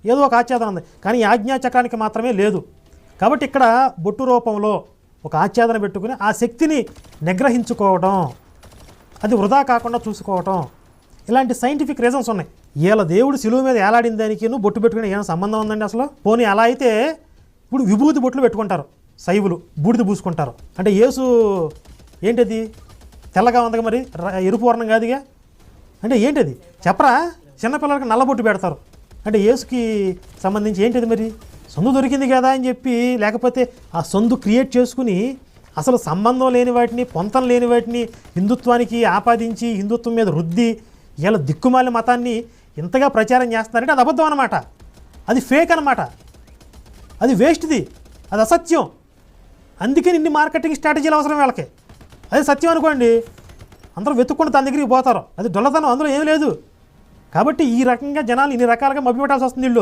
ఏదో ఒక ఆచ్ఛాదన ఉంది, కానీ ఈ ఆజ్ఞాచక్రానికి మాత్రమే లేదు. కాబట్టి ఇక్కడ బొట్టు రూపంలో ఒక ఆచ్ఛాదన పెట్టుకుని ఆ శక్తిని నిగ్రహించుకోవడం, అది వృధా కాకుండా చూసుకోవటం, ఇలాంటి సైంటిఫిక్ రీజన్స్ ఉన్నాయి. వీళ్ళ దేవుడు శిలువ మీద ఏలాడిన దానికి బొట్టు పెట్టుకుని ఏమైనా సంబంధం ఉందండి అసలు? పోనీ అలా అయితే ఇప్పుడు విభూతి బొట్లు పెట్టుకుంటారు శైవులు, బూడిద పూసుకుంటారు. అంటే యేసు ఏంటది తెల్లగా ఉందిగా, మరి ఎరుపు వర్ణం కాదుగా, అంటే ఏంటది చెప్పరా? చిన్నపిల్లలకి నల్లబొట్టు పెడతారు, అంటే యేసుకి సంబంధించి ఏంటిది మరి? సొందు దొరికింది కదా అని చెప్పి, లేకపోతే ఆ సొందు క్రియేట్ చేసుకుని అసలు సంబంధం లేని వాటిని, పొంతం లేని వాటిని హిందుత్వానికి ఆపాదించి హిందుత్వం మీద రుద్ది ఇలా దిక్కుమాలి మతాన్ని ఇంతగా ప్రచారం చేస్తున్నారంటే అది అబద్ధం అన్నమాట, అది ఫేక్ అన్నమాట, అది వేస్ట్ది, అది అసత్యం. అందుకని ఇన్ని మార్కెటింగ్ స్ట్రాటజీలు అవసరం వీళ్ళకి. అది సత్యం అనుకోండి, అందరూ వెతుక్కుంటూ తన దగ్గరికి పోతారు, అది డొల్లతనం, అందులో ఏం లేదు. కాబట్టి ఈ రకంగా జనాలు ఇన్ని రకాలుగా మభ్యపెట్టాల్సి వస్తుంది వీళ్ళు.